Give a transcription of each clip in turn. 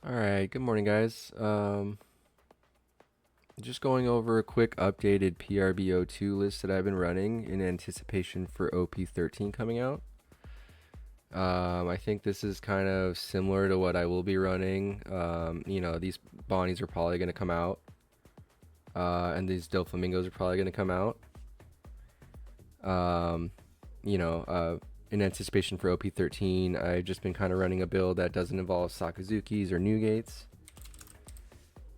Alright, good morning guys. Just going over a quick updated PRB02 list that I've been running in anticipation for OP13 coming out. I think this is kind of similar to what I will be running. These Bonnies are probably going to come out. And these Doflamingos are probably going to come out. Um, in anticipation for OP13, I've just been kind of running a build that doesn't involve Sakazukis or Newgates.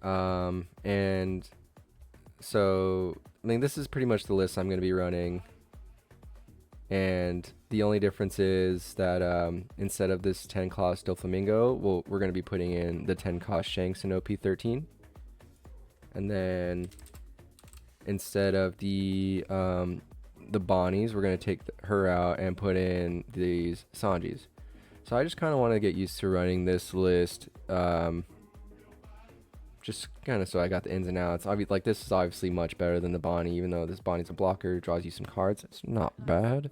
And so, I mean, this is pretty much the list I'm going to be running. And the only difference is that instead of this 10 cost Doflamingo, we're going to be putting in the 10 cost Shanks in OP13. And then instead of the Bonnies, we're going to take her out and put in these Sanjis. So I just kind of want to get used to running this list. Just kind of so I got the ins and outs. Like, this is obviously much better than the Bonnie, even though this Bonnie's a blocker, draws you some cards. It's not bad.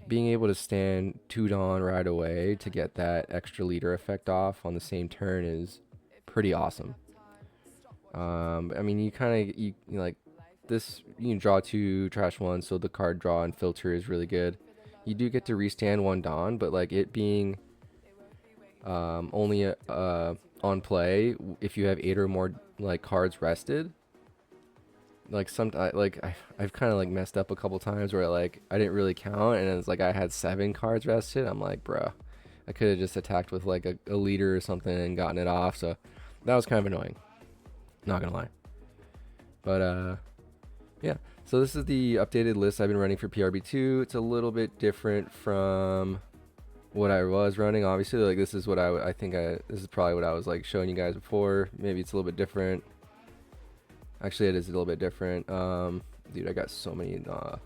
Being able to stand 2 Dawn right away to get that extra leader effect off on the same turn is pretty awesome. I mean, you like this, you can draw 2 trash 1, so the card draw and filter is really good. You do get to restand 1 Dawn, but like it being only on play if you have 8 or more like cards rested. Like I've kind of like messed up a couple times where like I didn't really count and it's like I had 7 cards rested. I'm like, bruh, I could have just attacked with like a leader or something and gotten it off. So that was kind of annoying, not gonna lie. But yeah, so this is the updated list I've been running for PRB2. It's a little bit different from what I was running. Obviously, like this is what this is probably what I was like showing you guys before. Maybe it's a little bit different. Actually, it is a little bit different. Dude, I got so many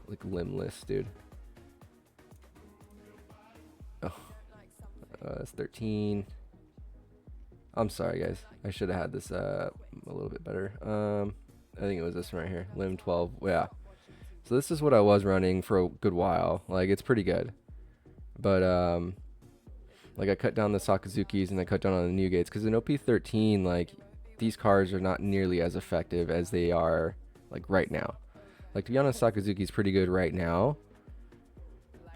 like Lim lists, dude. Oh, that's 13. I'm sorry, guys. I should have had this a little bit better. I think it was this one right here, Lim 12. Yeah. So this is what I was running for a good while. Like, it's pretty good. But like I cut down the Sakazukis and I cut down on the Newgates because in OP13, like these cards are not nearly as effective as they are like right now. Like, to be honest, Sakazuki's pretty good right now.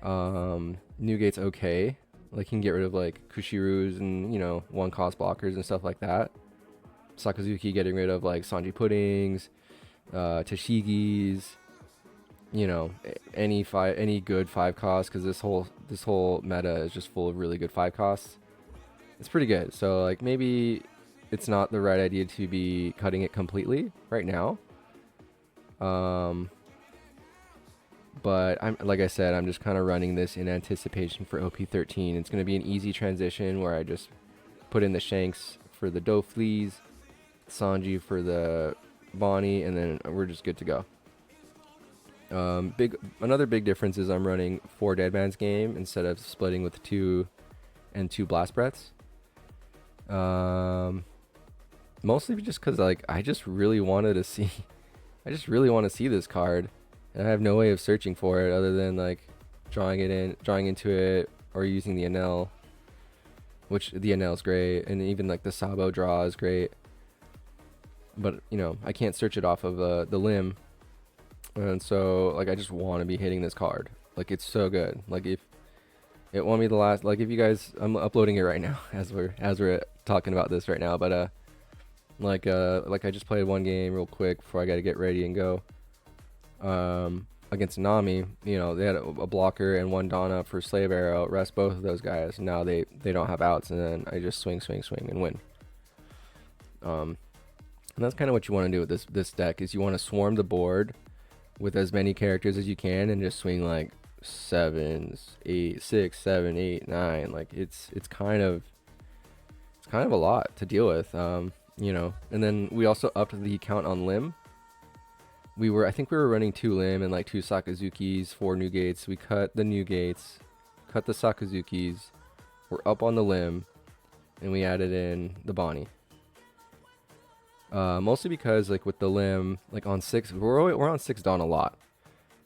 Newgate's okay. Like, you can get rid of like Kushirus and 1 cost blockers and stuff like that. Sakazuki getting rid of like Sanji Puddings, Tashigis, any good 5 costs, because this whole meta is just full of really good 5 costs. It's pretty good. So like maybe it's not the right idea to be cutting it completely right now. But like I said, I'm just kind of running this in anticipation for OP13. It's going to be an easy transition where I just put in the Shanks for the Dofleas, Sanji for the Bonnie, and then we're just good to go. Another big difference is I'm running 4 Deadman's Game instead of splitting with 2 and 2 Blast Breaths. Mostly just because like I just really want to see this card, and I have no way of searching for it other than like drawing into it, or using the NL, which the NL is great, and even like the Sabo draw is great. But I can't search it off of the Lim. And so like I just want to be hitting this card. Like, it's so good. Like, if it won't be the last, like if you guys, I'm uploading it right now as we're talking about this right now, but like I just played 1 game real quick before I got to get ready and go against Nami. They had a blocker and 1 Dawn up for Slave Arrow, rest both of those guys. Now they don't have outs, and then I just swing and win. And that's kind of what you want to do with this deck, is you want to swarm the board with as many characters as you can and just swing like 7s, 8, 6, 7, 8, 9. Like, it's kind of a lot to deal with. And then we also upped the count on Lim. I think we were running 2 Lim and like 2 Sakazukis, 4 Newgates. We cut the Newgates, cut the Sakazukis. We're up on the Lim, and we added in the Bonnie. Mostly because like with the Lim, like on 6, we're on 6 Dawn a lot,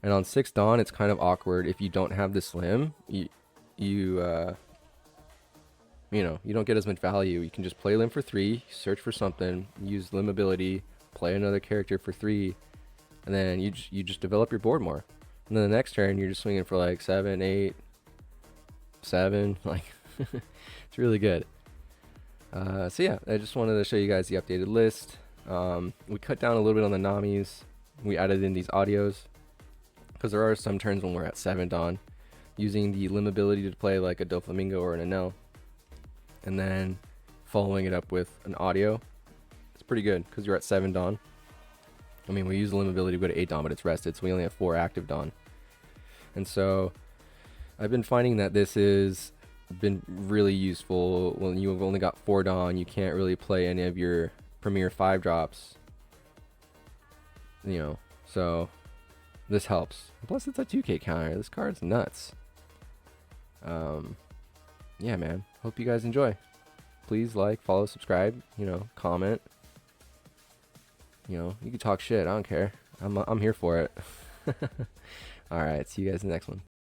and on 6 Dawn it's kind of awkward if you don't have this Lim. you know, you don't get as much value. You can just play Lim for 3, search for something, use Lim ability, play another character for 3, and then you just develop your board more. And then the next turn, you're just swinging for like 7, 8, 7. Like, it's really good. So yeah, I just wanted to show you guys the updated list. We cut down a little bit on the Namis. We added in these audios because there are some turns when we're at 7 Dawn, using the Lim ability to play like a Doflamingo or an Enel, and then following it up with an audio. It's pretty good because you're at 7 Dawn. I mean, we use the Lim ability to go to 8 Dawn, but it's rested, so we only have 4 active Dawn. And so I've been finding that this is been really useful when you've only got 4 Dawn. You can't really play any of your premier 5 drops, you know, so this helps. Plus it's a 2k counter. This card's nuts. Yeah, man, hope you guys enjoy. Please like, follow, subscribe, you know, comment, you know, you can talk shit, I don't care. I'm here for it. All right, see you guys in the next one.